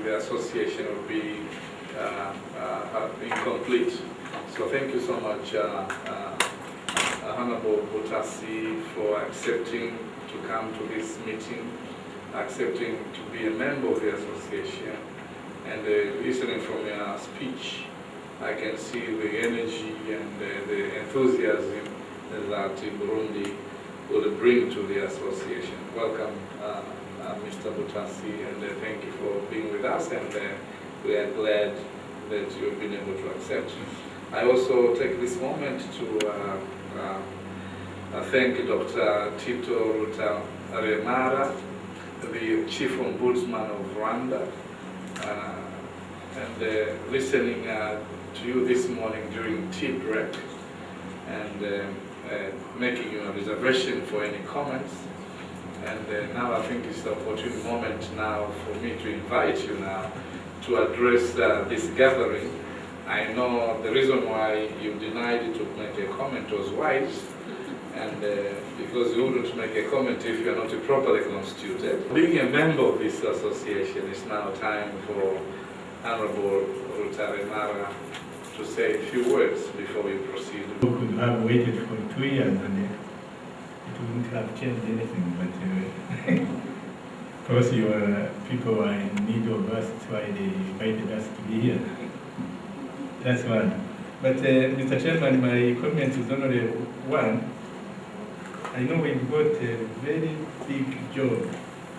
the association would be incomplete. So thank you so much, Honorable Butasi, for accepting to come to this meeting, accepting to be a member of the association, and listening from your speech, I can see the energy and the enthusiasm that Burundi will bring to the association. Welcome, Mr. Butasi, and thank you for being with us, and we are glad that you've been able to accept. I also take this moment to thank Dr. Tito Rutaremara, the Chief Ombudsman of Rwanda, and listening to you this morning during tea break, and making your reservation for any comments. And now I think it's the opportune moment now for me to invite you now to address this gathering. I know the reason why you denied to make a comment was wise, and because you wouldn't make a comment if you're not properly constituted. Being a member of this association, it's now time for Honorable Rutaremara to say a few words before we proceed. We could have waited for 2 years and it wouldn't have changed anything, but of course your people are in need of us, that's why they invited us to be here. That's one. But Mr. Chairman, my comment is only one. I know we've got a very big job,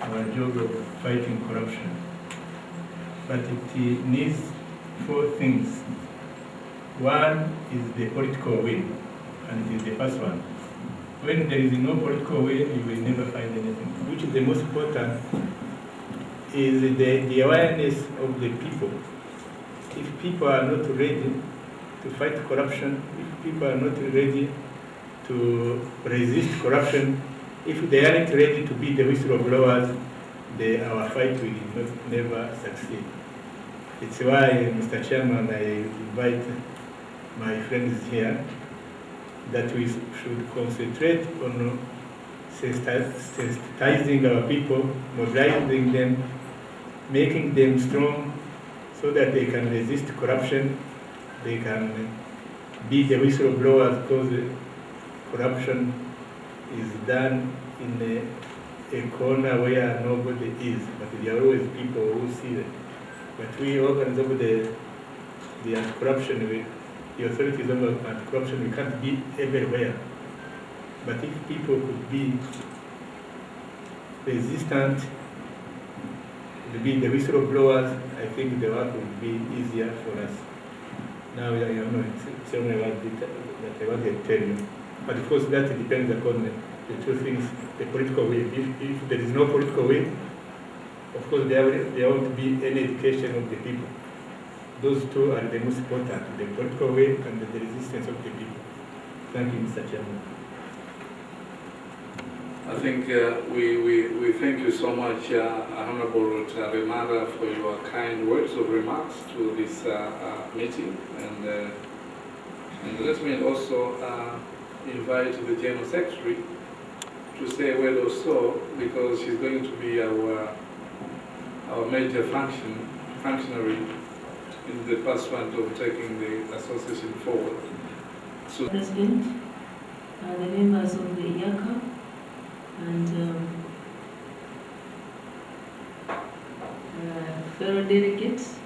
our job of fighting corruption, but it needs 4 things. One is the political will, and it is the first one. When there is no political will, you will never find anything. Which is the most important is the awareness of the people. If people are not ready to fight corruption, if people are not ready to resist corruption, if they aren't ready to be the whistleblowers, our fight will never succeed. It's why, Mr. Chairman, I invite my friends here that we should concentrate on sensitizing our people, mobilizing them, making them strong so that they can resist corruption, they can be the whistleblowers, because corruption is done in a corner where nobody is, but there are always people who see it. But we organs of the anti-corruption, the authorities of anti-corruption, we can't be everywhere. But if people could be resistant, to be the whistleblowers, I think the work would be easier for us. Now, I know it's only one that I want to tell you. But of course, that depends upon the 2 things, the political will. If there is no political will, of course, there won't be any education of the people. Those 2 are the most important, the political will and the resistance of the people. Thank you, Mr. Chairman. I think we thank you so much, Honorable Rutaremara, for your kind words of remarks to this meeting. And let me also invite the General Secretary to say a word or so, because she's going to be our major functionary in the pursuit of taking the association forward. So, President, the members of the EAAACA, and fellow delegates,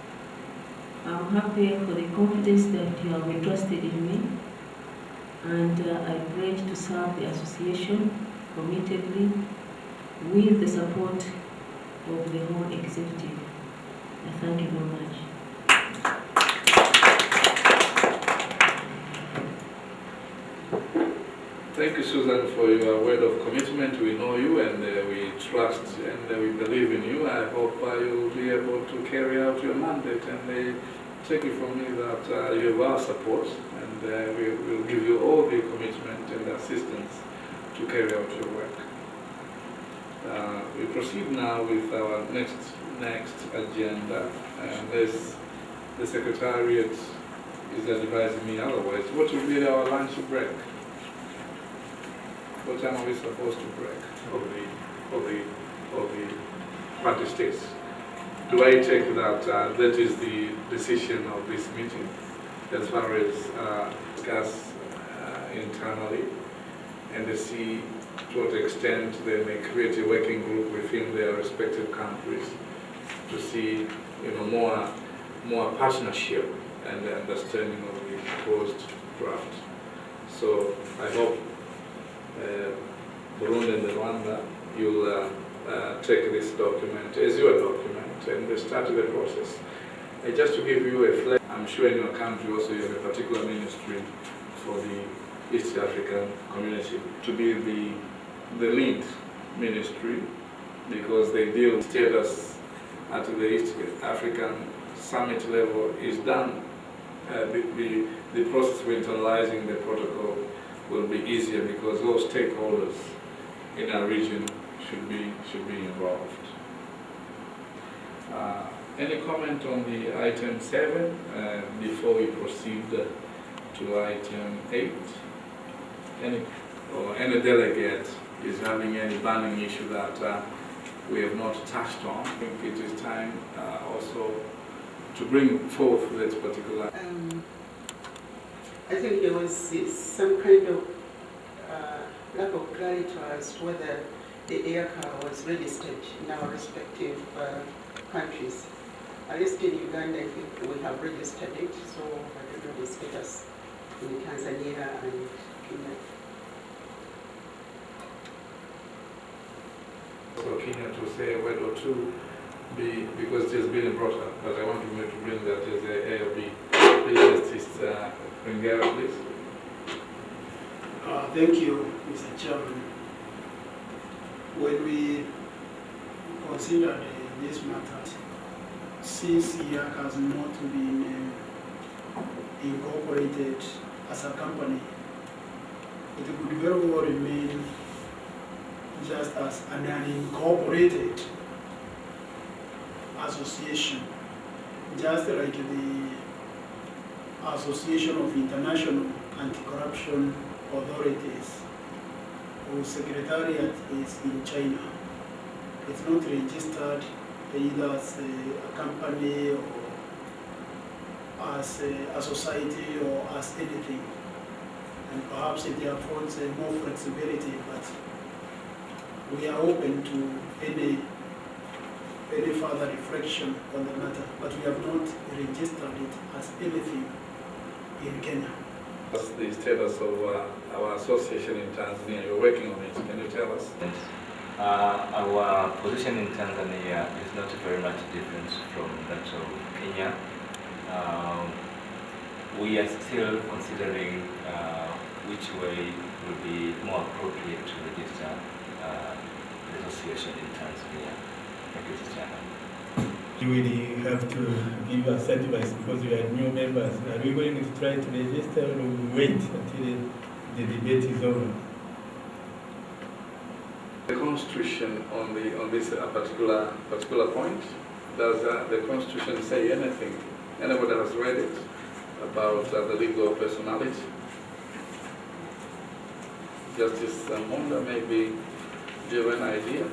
I'm happy for the confidence that you have entrusted in me, and I pledge to serve the association committedly with the support of the whole executive. I thank you very much. Thank you, Susan, for your word of commitment. We know you, and we trust and we believe in you. I hope you'll be able to carry out your mandate, and take it from me that you have our support, and we will give you all the commitment and assistance to carry out your work. We proceed now with our next agenda, unless the Secretariat is advising me otherwise. What will be our lunch break? What time are we supposed to break? Of the party states. do I take that that is the decision of this meeting as far as discuss internally and see to what extent they may create a working group within their respective countries to see, more partnership and understanding of the proposed draft. So I hope Burundi and Rwanda, you'll take this document as your document and start the process. Just to give you a flavor, I'm sure in your country also you have a particular ministry for the East African community to be the lead ministry, because they deal with status at the East African summit level is done. The process of internalizing the protocol will be easier because those stakeholders in our region should be involved. Any comment on the item 7 before we proceed to item 8? Any delegate is having any burning issue that we have not touched on? I think it is time also to bring forth that particular. I think there was some kind of lack of clarity as to whether the EAACA was registered in our respective countries. At least in Uganda, I think we have registered it, so I don't know the status in Tanzania and Kenya. So Kenya to say a word or two, because it has been brought up, but I want to bring that as a A or B. Please, Justice Ringera, please. Thank you, Mr. Chairman. When we considered this matter, since EAACA has not been incorporated as a company, it could very well remain just as an unincorporated association, just like the Association of International Anti-Corruption Authorities, whose secretariat is in China. It's not registered either as a company or as a society or as anything. And perhaps it affords more flexibility, but we are open to any further reflection on the matter, but we have not registered it as anything in Kenya. What's the status of our association in Tanzania? You're working on it. Can you tell us? Our position in Tanzania is not very much different from that of Kenya. We are still considering which way would be more appropriate to register the association in Tanzania. Thank you, Mr. Chairman. You really have to give us advice because we are new members. Are we going to try to register or wait until the debate is over? The Constitution on this particular point, does the Constitution say anything? Anybody has read it about the legal personality? Justice Monda, maybe do you have an idea?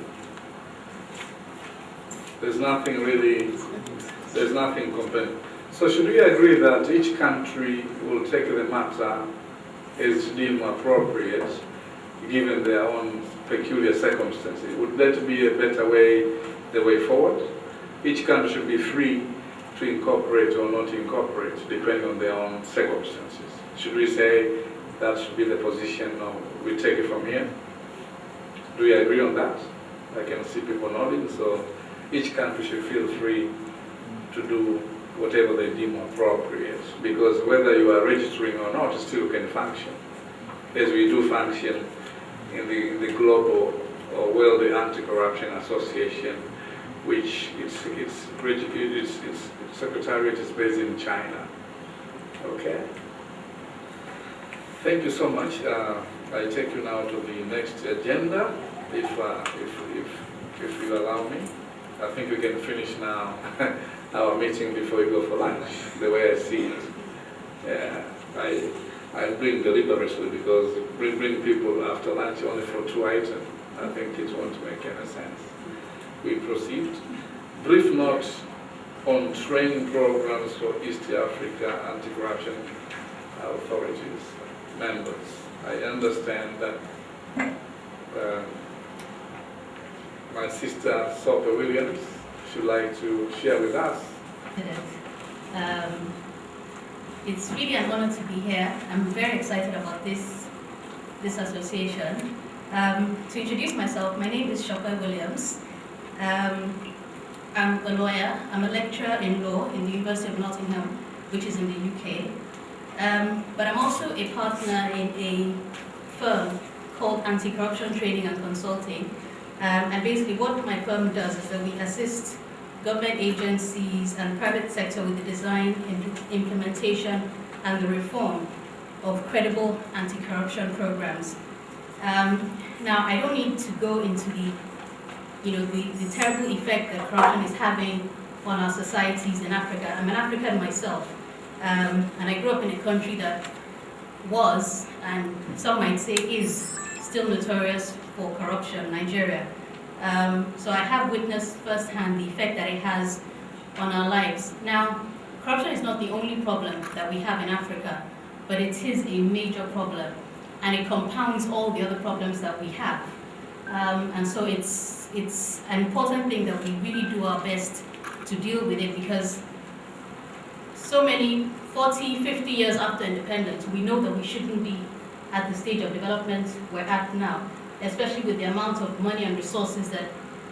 There's nothing really, there's nothing compared. So should we agree that each country will take the matter as deemed appropriate, given their own peculiar circumstances? Would that be a better way, the way forward? Each country should be free to incorporate or not incorporate, depending on their own circumstances. Should we say that should be the position, or we take it from here? Do we agree on that? I can see people nodding, so each country should feel free to do whatever they deem appropriate, because whether you are registering or not, it still can function, as we do function in the global or World Anti-Corruption Association, which its secretariat is based in China. Okay. Thank you so much. I take you now to the next agenda, if you allow me. I think we can finish now our meeting before we go for lunch, the way I see it. I bring deliberately because bring people after lunch only for 2 items. I think it won't make any sense. We proceed. Brief note on training programs for East Africa anti-corruption authorities members. I understand that my sister Sophia Williams should like to share with us. It's really an honor to be here. I'm very excited about this association. To introduce myself, my name is Sophia Williams. I'm a lawyer. I'm a lecturer in law in the University of Nottingham, which is in the UK. But I'm also a partner in a firm called Anti-Corruption Training and Consulting. And basically what my firm does is that we assist government agencies and private sector with the design, implementation, and the reform of credible anti-corruption programs. Now, I don't need to go into the terrible effect that corruption is having on our societies in Africa. I'm an African myself, and I grew up in a country that was, and some might say is, still notorious for corruption, Nigeria. So I have witnessed firsthand the effect that it has on our lives. Now, corruption is not the only problem that we have in Africa, but it is a major problem, and it compounds all the other problems that we have. And so it's an important thing that we really do our best to deal with it, because so many 40, 50 years after independence, we know that we shouldn't be at the stage of development we're at now, especially with the amount of money and resources that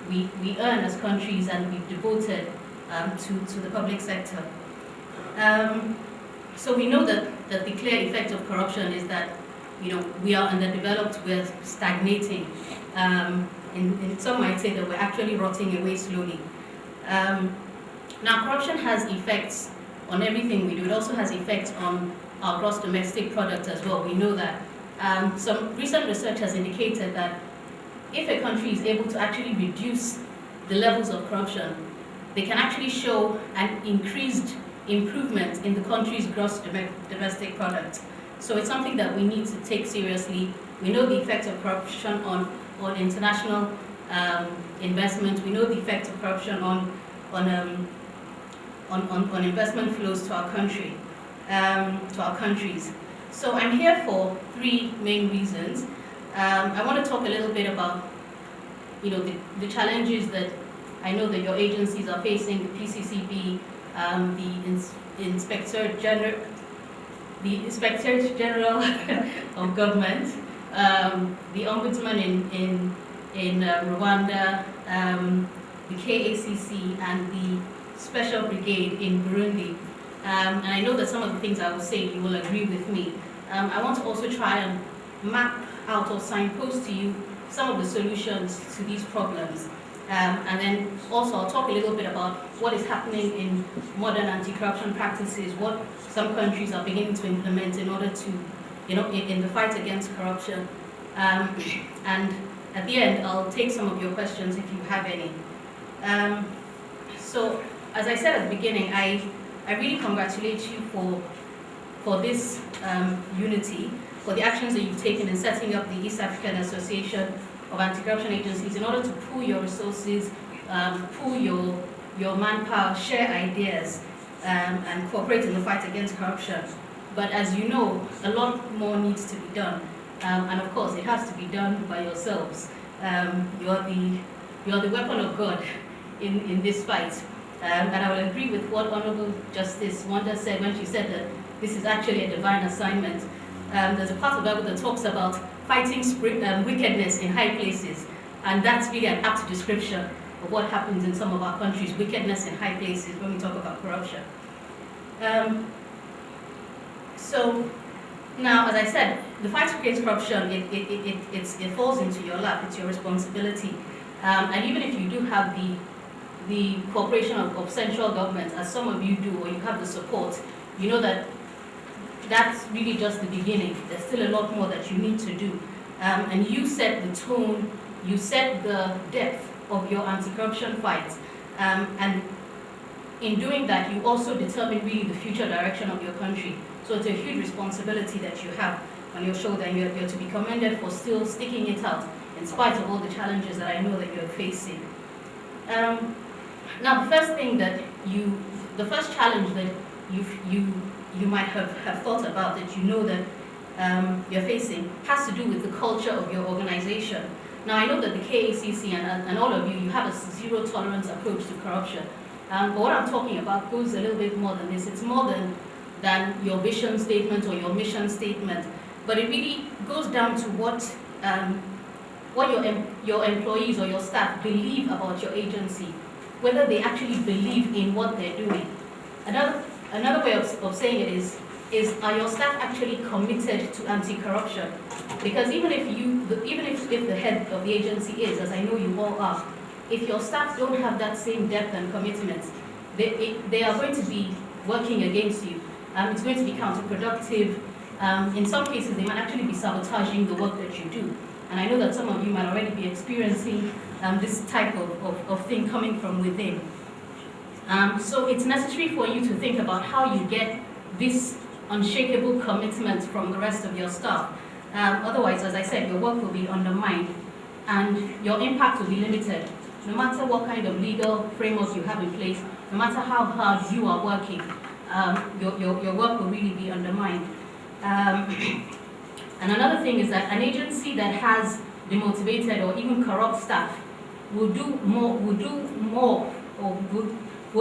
we earn as countries and we've devoted to the public sector. So we know that the clear effect of corruption is that we are underdeveloped, we're stagnating. And some might say that we're actually rotting away slowly. Now, corruption has effects on everything we do. It also has effects on our gross domestic product as well. We know that. Some recent research has indicated that if a country is able to actually reduce the levels of corruption, they can actually show an increased improvement in the country's gross domestic product. So it's something that we need to take seriously. We know the effects of corruption on international investment. We know the effects of corruption on investment flows to our country, to our countries. So I'm here for three main reasons. I want to talk a little bit about, the challenges that I know that your agencies are facing, the PCCB, the Inspector General of Government, the Ombudsman in Rwanda, the KACC, and the Special Brigade in Burundi. And I know that some of the things I will say, you will agree with me. I want to also try and map out or signpost to you some of the solutions to these problems. And then also I'll talk a little bit about what is happening in modern anti-corruption practices, what some countries are beginning to implement in order to, in the fight against corruption. And at the end, I'll take some of your questions if you have any. So, as I said at the beginning, I really congratulate you for this unity, for the actions that you've taken in setting up the East African Association of Anti-Corruption Agencies in order to pool your resources, pool your manpower, share ideas, and cooperate in the fight against corruption. But as you know, a lot more needs to be done. And of course, it has to be done by yourselves. You are the weapon of God in this fight. And I will agree with what Honorable Justice Wanda said when she said that this is actually a divine assignment. There's a part of the Bible that talks about fighting wickedness in high places. And that's really an apt description of what happens in some of our countries, wickedness in high places when we talk about corruption. So now, as I said, the fight against corruption, it falls into your lap, it's your responsibility. And even if you do have the cooperation of central government, as some of you do, or you have the support, you know that that's really just the beginning. There's still a lot more that you need to do. And you set the tone, you set the depth of your anti-corruption fight. And in doing that, you also determine really the future direction of your country. So it's a huge responsibility that you have on your shoulder, and you're to be commended for still sticking it out in spite of all the challenges that I know that you're facing. Now, the first challenge that you might have thought about, that you know that you're facing, has to do with the culture of your organization. Now, I know that the KACC and all of you have a zero tolerance approach to corruption. But what I'm talking about goes a little bit more than this. It's more than your vision statement or your mission statement, but it really goes down to what your employees or your staff believe about your agency, whether they actually believe in what they're doing. Another way of saying it is are your staff actually committed to anti-corruption? Because even if the head of the agency is, as I know you all are, if your staff don't have that same depth and commitment, they are going to be working against you. It's going to be counterproductive. In some cases, they might actually be sabotaging the work that you do. And I know that some of you might already be experiencing this type of thing coming from within. So it's necessary for you to think about how you get this unshakable commitment from the rest of your staff. Otherwise, as I said, your work will be undermined and your impact will be limited. No matter what kind of legal framework you have in place, no matter how hard you are working, your work will really be undermined. And another thing is that an agency that has demotivated or even corrupt staff will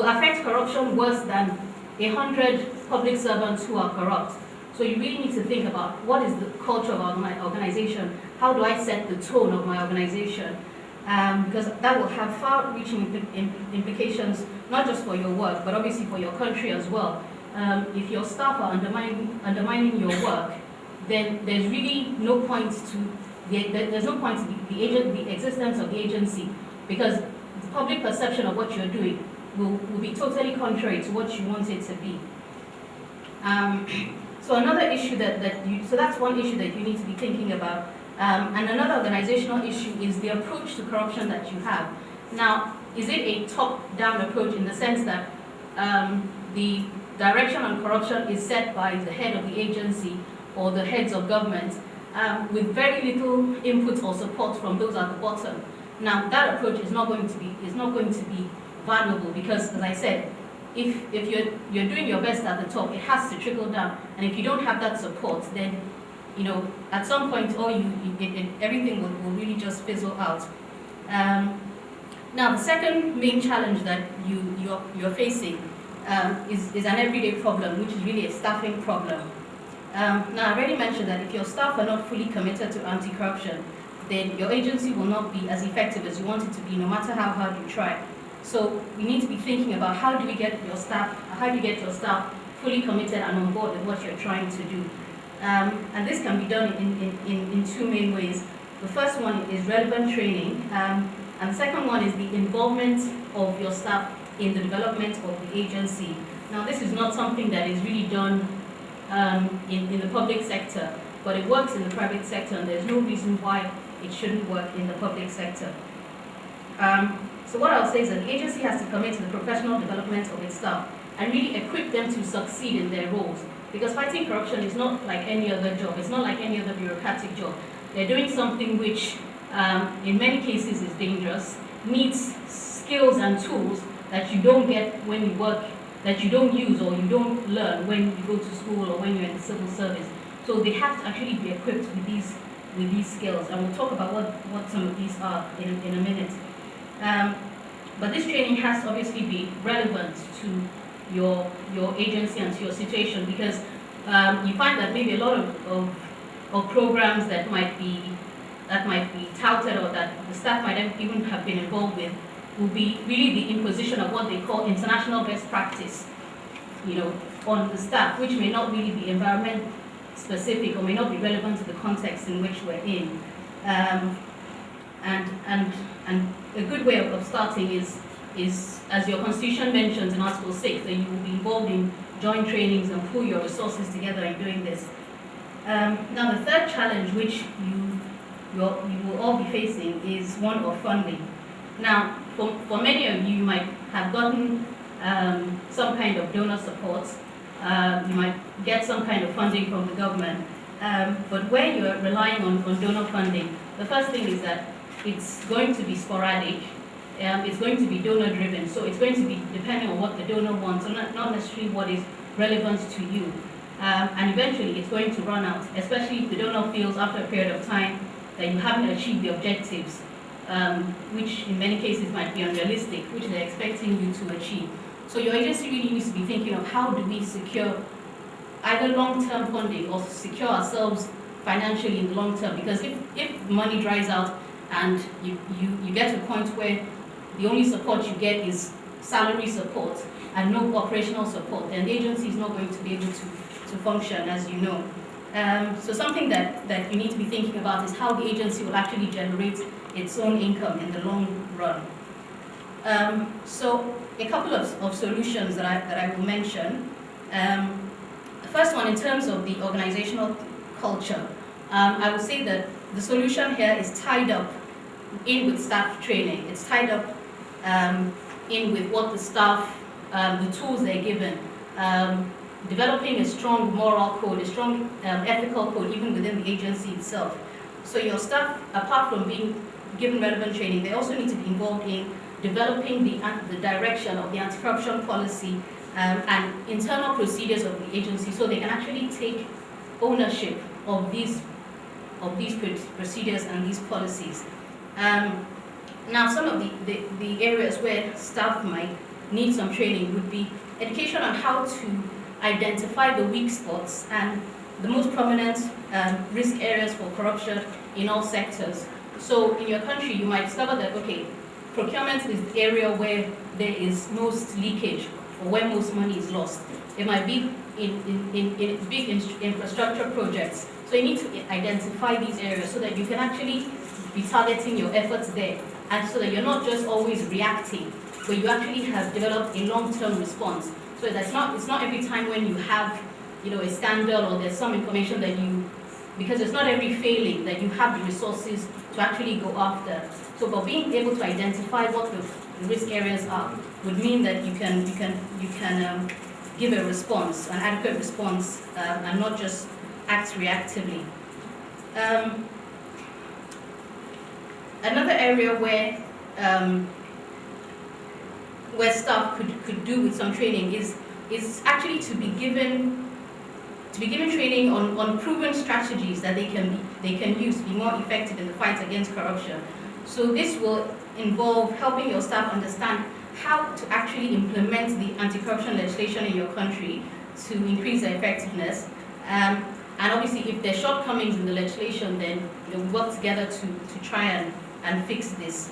affect corruption worse than 100 public servants who are corrupt. So you really need to think about what is the culture of my organization, how do I set the tone of my organization, because that will have far-reaching implications, not just for your work, but obviously for your country as well. If your staff are undermining your work, then there's really no point to the existence of the agency, because the public perception of what you're doing will be totally contrary to what you want it to be. So another issue so that's one issue that you need to be thinking about. And another organizational issue is the approach to corruption that you have. Now, is it a top-down approach in the sense that the direction on corruption is set by the head of the agency or the heads of government with very little input or support from those at the bottom? Now, that approach is not going to be valuable, because, as I said, if you're doing your best at the top, it has to trickle down. And if you don't have that support, then at some point, everything will really just fizzle out. Now, the second main challenge that you're facing is an everyday problem, which is really a staffing problem. Now, I already mentioned that if your staff are not fully committed to anti-corruption, then your agency will not be as effective as you want it to be, no matter how hard you try. So we need to be thinking about how do you get your staff fully committed and on board with what you're trying to do. And this can be done in two main ways. The first one is relevant training, and the second one is the involvement of your staff in the development of the agency. Now, this is not something that is really done in the public sector, but it works in the private sector, and there's no reason why it shouldn't work in the public sector. So what I'll say is that the agency has to commit to the professional development of its staff and really equip them to succeed in their roles. Because fighting corruption is not like any other job. It's not like any other bureaucratic job. They're doing something which, in many cases, is dangerous, needs skills and tools that you don't get when you work, that you don't use or you don't learn when you go to school or when you're in the civil service. So they have to actually be equipped with these skills. And we'll talk about what some of these are in a minute. But this training has to obviously be relevant to your agency and to your situation, because you find that maybe a lot of programs that might be touted or that the staff might even have been involved with will be really the imposition of what they call international best practice, on the staff, which may not really be environment specific or may not be relevant to the context in which we're in. And a good way of starting is, as your constitution mentions in Article 6, that you will be involved in joint trainings and pool your resources together in doing this. Now, the third challenge which you will all be facing is one of funding. Now, for many of you might have gotten some kind of donor support. You might get some kind of funding from the government. But where you're relying on donor funding, the first thing is that it's going to be sporadic. it's going to be donor driven. So it's going to be depending on what the donor wants, and not necessarily what is relevant to you. And eventually it's going to run out, especially if the donor feels after a period of time that you haven't achieved the objectives, which in many cases might be unrealistic, which they're expecting you to achieve. So your agency really needs to be thinking of how do we secure either long-term funding or secure ourselves financially in the long term. Because if money dries out and you get to a point where the only support you get is salary support and no operational support, then the agency is not going to be able to function, as you know. So something that you need to be thinking about is how the agency will actually generate its own income in the long run. So a couple of solutions that I will mention. The first one, in terms of the organizational culture, I would say that the solution here is tied up in with staff training. It's tied up in with what the staff, the tools they're given, developing a strong moral code, a strong ethical code, even within the agency itself. So your staff, apart from being given relevant training, they also need to be involved in developing the direction of the anti-corruption policy and internal procedures of the agency, so they can actually take ownership of these procedures and these policies. Now, some of the areas where staff might need some training would be education on how to identify the weak spots and the most prominent risk areas for corruption in all sectors. So in your country, you might discover that, okay, procurement is the area where there is most leakage or where most money is lost. It might be in big infrastructure projects. So you need to identify these areas so that you can actually be targeting your efforts there, and so that you're not just always reacting, but you actually have developed a long-term response. So that's it's not every time when you have, a scandal or there's some information that because it's not every failing that you have the resources to actually go after. So by being able to identify what the risk areas are would mean that you can give a response, an adequate response, and not just act reactively. Another area where staff could do with some training is actually to be given training on proven strategies that they can use to be more effective in the fight against corruption. So this will involve helping your staff understand how to actually implement the anti-corruption legislation in your country to increase their effectiveness. And obviously, if there are shortcomings in the legislation, then we work together to try and fix this.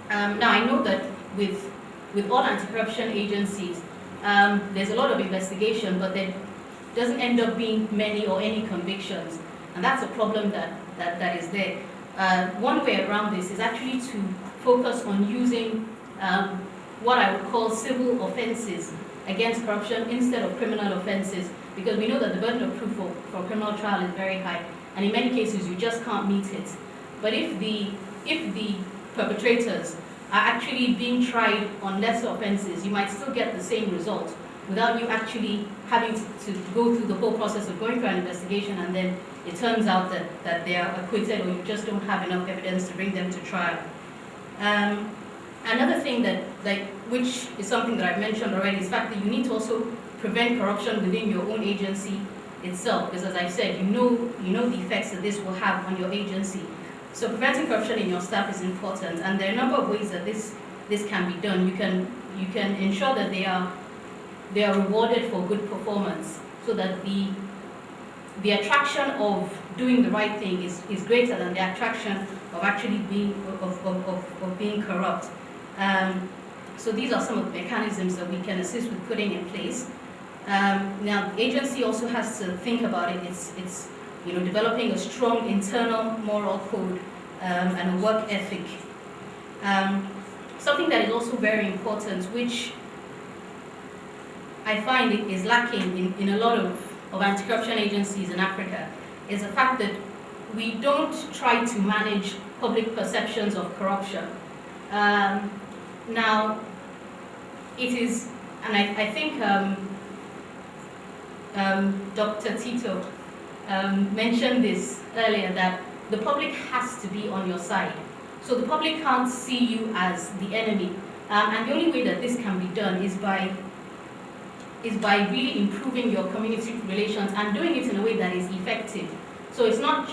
Now, I know that with all anti-corruption agencies, there's a lot of investigation, but there doesn't end up being many or any convictions, and that's a problem that is there. One way around this is actually to focus on using what I would call civil offenses against corruption instead of criminal offenses, because we know that the burden of proof for criminal trial is very high, and in many cases you just can't meet it. But if the perpetrators are actually being tried on lesser offenses, you might still get the same result without you actually having to go through the whole process of going through an investigation, and then it turns out that they are acquitted, or you just don't have enough evidence to bring them to trial. Another thing which is something that I've mentioned already, is the fact that you need to also prevent corruption within your own agency itself, because as I've said, you know the effects that this will have on your agency. So preventing corruption in your staff is important, and there are a number of ways that this can be done. You can ensure that they are rewarded for good performance, so that the attraction of doing the right thing is greater than the attraction of actually being corrupt. So these are some of the mechanisms that we can assist with putting in place. Now, the agency also has to think about it. It's developing a strong internal moral code and a work ethic. Something that is also very important, which I find is lacking in a lot of anti-corruption agencies in Africa, is the fact that we don't try to manage public perceptions of corruption. Now, it is, and I think Dr. Tito mentioned this earlier, that the public has to be on your side. So the public can't see you as the enemy. And the only way that this can be done is by really improving your community relations and doing it in a way that is effective. So it's not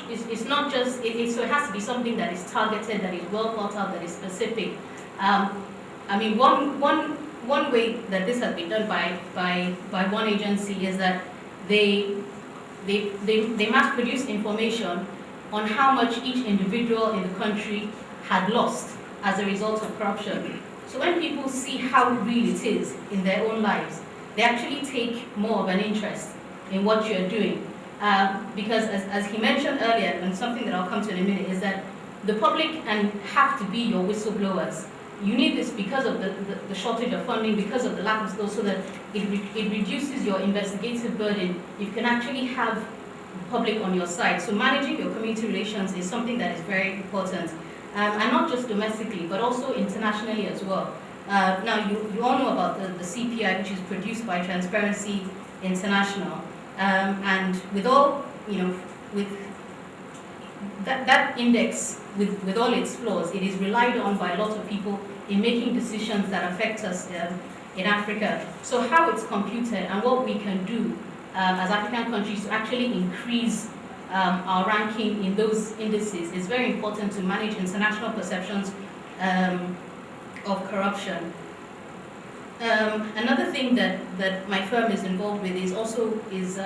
just, so it has to be something that is targeted, that is well thought out, that is specific. I mean, one way that this has been done by one agency is that they mass produce information on how much each individual in the country had lost as a result of corruption. So when people see how real it is in their own lives, they actually take more of an interest in what you're doing. Because as he mentioned earlier, and something that I'll come to in a minute, is that the public have to be your whistleblowers. You need this because of the shortage of funding, because of the lack of skills, so that it reduces your investigative burden. You can actually have the public on your side. So managing your community relations is something that is very important. And not just domestically, but also internationally as well. Now, you all know about the CPI, which is produced by Transparency International. And with all, with that index, with all its flaws, it is relied on by a lot of people in making decisions that affect us in Africa. So how it's computed and what we can do as African countries to actually increase our ranking in those indices is very important to manage international perceptions of corruption. Another thing that my firm is involved with is also is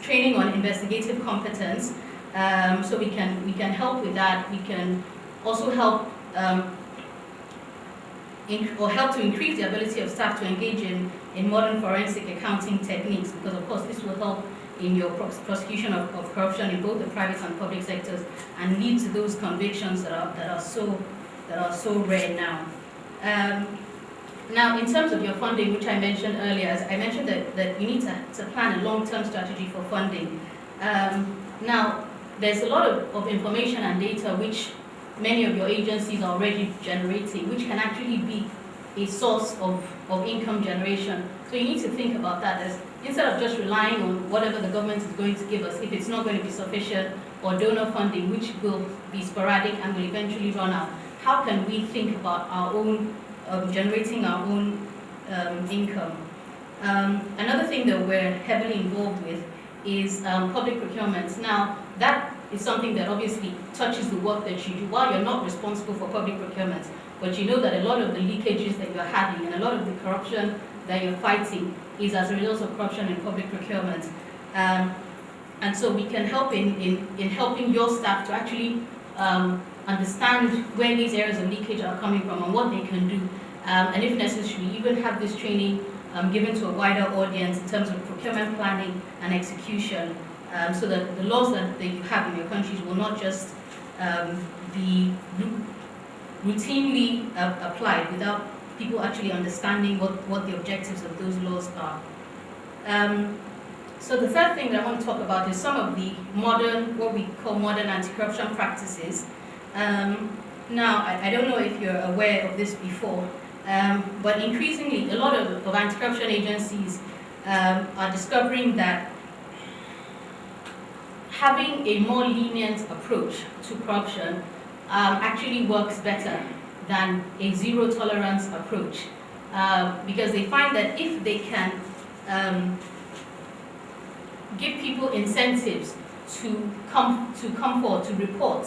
training on investigative competence. So we can help with that. We can also help help to increase the ability of staff to engage in modern forensic accounting techniques, because of course this will help in your prosecution of corruption in both the private and public sectors and lead to those convictions that are so rare now. Now, in terms of your funding, which I mentioned earlier, I mentioned that you need to plan a long-term strategy for funding. Now, there's a lot of information and data which many of your agencies are already generating, which can actually be a source of income generation. So you need to think about that as, instead of just relying on whatever the government is going to give us, if it's not going to be sufficient, or donor funding, which will be sporadic and will eventually run out, how can we think about our own, generating our own income? Another thing that we're heavily involved with is public procurement. Now, that is something that obviously touches the work that you do while you're not responsible for public procurement, but you know that a lot of the leakages that you're having and a lot of the corruption that you're fighting is as a result of corruption in public procurement. And so we can help in helping your staff to actually understand where these areas of leakage are coming from and what they can do. And if necessary, even have this training given to a wider audience in terms of procurement planning and execution, so that the laws that you have in your countries will not just be routinely applied without people actually understanding what the objectives of those laws are. So the third thing that I want to talk about is some of the modern, what we call modern anti-corruption practices. Now, I don't know if you're aware of this before, but increasingly a lot of anti-corruption agencies are discovering that having a more lenient approach to corruption actually works better than a zero-tolerance approach, because they find that if they can give people incentives to come forward, to report,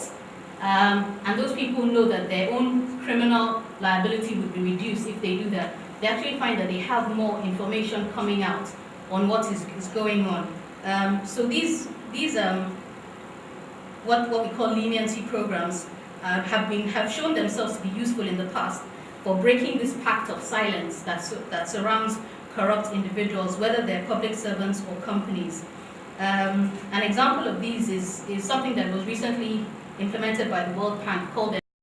and those people know that their own criminal liability would be reduced if they do that, they actually find that they have more information coming out on what is going on. So these what we call leniency programs have shown themselves to be useful in the past for breaking this pact of silence that surrounds corrupt individuals, whether they're public servants or companies. An example of these is something that was recently implemented by the World Bank called